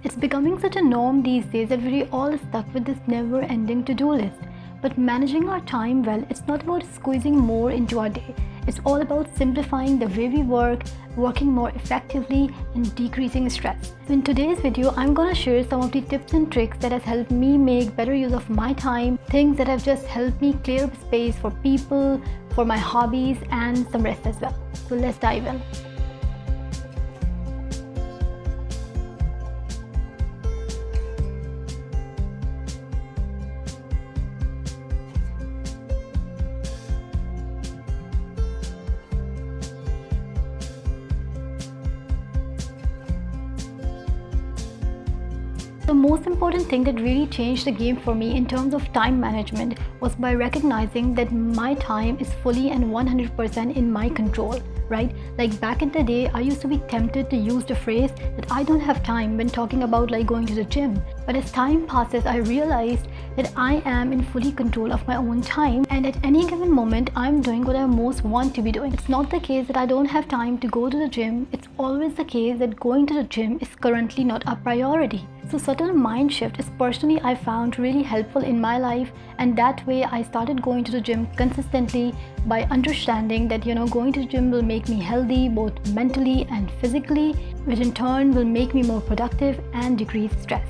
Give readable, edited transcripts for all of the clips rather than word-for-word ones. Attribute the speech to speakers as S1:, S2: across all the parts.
S1: It's becoming such a norm these days that we're all stuck with this never-ending to-do list. But managing our time well, it's not about squeezing more into our day. It's all about simplifying the way we work, working more effectively, and decreasing stress. So in today's video, I'm gonna share some of the tips and tricks that has helped me make better use of my time, things that have just helped me clear up space for people, for my hobbies, and some rest as well. So let's dive in. The most important thing that really changed the game for me in terms of time management was by recognizing that my time is fully and 100% in my control, right? Like back in the day, I used to be tempted to use the phrase that I don't have time when talking about like going to the gym. But as time passes, I realized that I am in fully control of my own time, and at any given moment, I'm doing what I most want to be doing. It's not the case that I don't have time to go to the gym. It's always the case that going to the gym is currently not a priority. So subtle mind shift is personally I found really helpful in my life, and that way I started going to the gym consistently by understanding that going to the gym will make me healthy both mentally and physically, which in turn will make me more productive and decrease stress.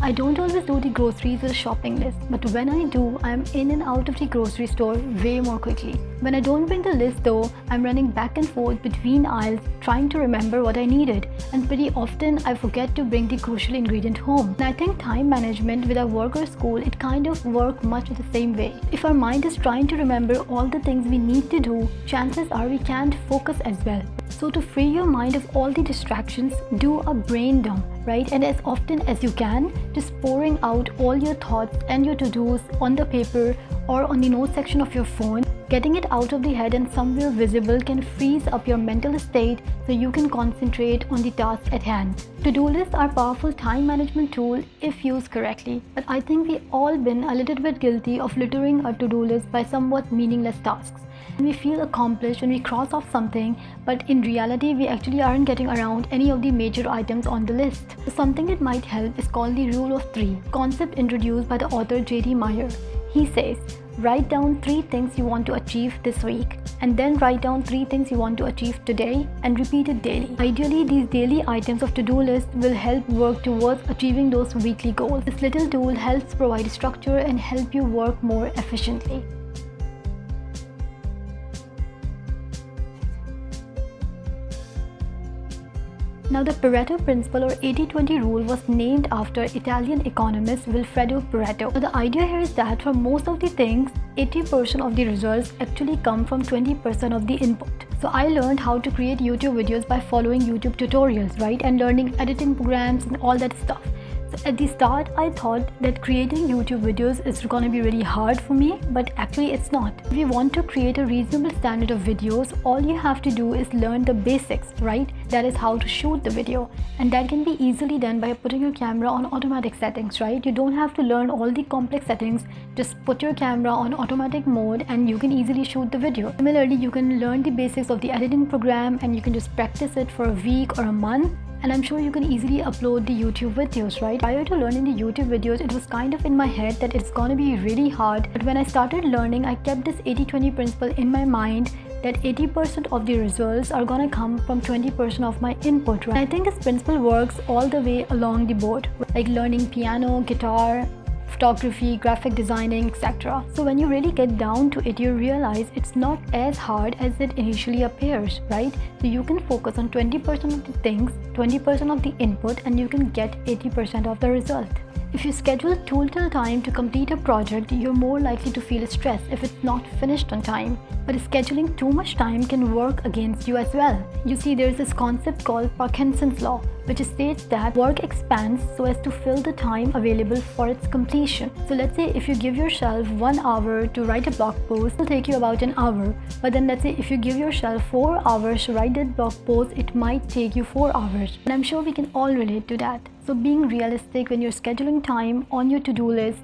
S1: I don't always do the groceries with a shopping list, but when I do, I'm in and out of the grocery store way more quickly. When I don't bring the list though, I'm running back and forth between aisles trying to remember what I needed, and pretty often I forget to bring the crucial ingredient home. And I think time management with our work or school, it kind of works much the same way. If our mind is trying to remember all the things we need to do, chances are we can't focus as well. So to free your mind of all the distractions, do a brain dump, right? And as often as you can, just pouring out all your thoughts and your to-dos on the paper or on the notes section of your phone. Getting it out of the head and somewhere visible can freeze up your mental state so you can concentrate on the task at hand. To-do lists are a powerful time management tool if used correctly, but I think we all been a little bit guilty of littering our to-do list by somewhat meaningless tasks. We feel accomplished when we cross off something, but in reality we actually aren't getting around any of the major items on the list. So something that might help is called the Rule of 3, concept introduced by the author J.D. Meyer. He says, write down 3 things you want to achieve this week, and then write down 3 things you want to achieve today and repeat it daily. Ideally, these daily items of to-do list will help work towards achieving those weekly goals. This little tool helps provide structure and help you work more efficiently. Now, the Pareto principle or 80-20 rule was named after Italian economist Vilfredo Pareto. So the idea here is that for most of the things, 80% of the results actually come from 20% of the input. So I learned how to create YouTube videos by following YouTube tutorials, right? And learning editing programs and all that stuff. So at the start, I thought that creating YouTube videos is going to be really hard for me, but actually it's not. If you want to create a reasonable standard of videos, all you have to do is learn the basics, right? That is how to shoot the video. And that can be easily done by putting your camera on automatic settings, right? You don't have to learn all the complex settings. Just put your camera on automatic mode and you can easily shoot the video. Similarly, you can learn the basics of the editing program and you can just practice it for a week or a month. And I'm sure you can easily upload the YouTube videos, right? Prior to learning the YouTube videos, it was kind of in my head that it's gonna be really hard. But when I started learning, I kept this 80-20 principle in my mind that 80% of the results are gonna come from 20% of my input, right? And I think this principle works all the way along the board, like learning piano, guitar, photography, graphic designing, etc. So when you really get down to it, you realize it's not as hard as it initially appears, right? So you can focus on 20% of the things, 20% of the input, and you can get 80% of the result. If you schedule too little time to complete a project, you're more likely to feel stressed if it's not finished on time. But scheduling too much time can work against you as well. You see, there's this concept called Parkinson's law, which states that work expands so as to fill the time available for its completion. So let's say if you give yourself 1 hour to write a blog post, it will take you about an hour. But then let's say if you give yourself 4 hours to write that blog post, it might take you 4 hours. And I'm sure we can all relate to that. So being realistic when you're scheduling time on your to-do list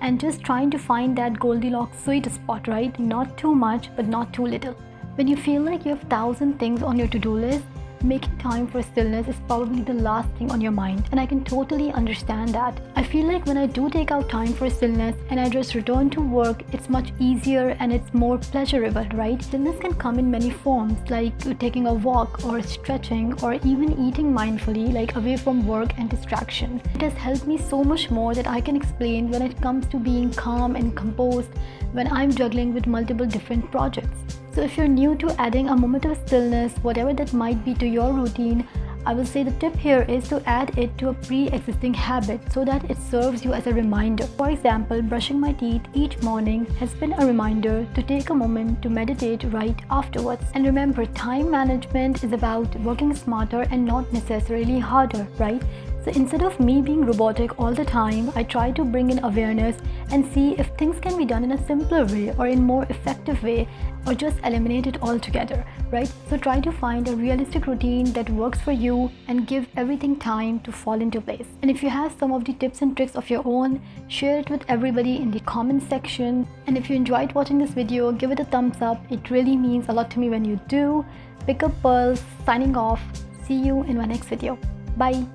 S1: and just trying to find that Goldilocks sweet spot, right? Not too much, but not too little. When you feel like you have 1,000 things on your to-do list, making time for stillness is probably the last thing on your mind, and I can totally understand that. I feel like when I do take out time for stillness and I just return to work, it's much easier and it's more pleasurable, right? Stillness can come in many forms, like taking a walk or stretching or even eating mindfully, like away from work and distraction. It has helped me so much more that I can explain when it comes to being calm and composed when I'm juggling with multiple different projects. So if you're new to adding a moment of stillness, whatever that might be, to your routine, I will say the tip here is to add it to a pre-existing habit so that it serves you as a reminder. For example, brushing my teeth each morning has been a reminder to take a moment to meditate right afterwards. And remember, time management is about working smarter and not necessarily harder, right? So instead of me being robotic all the time, I try to bring in awareness and see if things can be done in a simpler way or in more effective way, or just eliminate it altogether, right? So try to find a realistic routine that works for you and give everything time to fall into place. And if you have some of the tips and tricks of your own, share it with everybody in the comment section. And if you enjoyed watching this video, give it a thumbs up. It really means a lot to me when you do. Pick up Pearls, signing off. See you in my next video. Bye.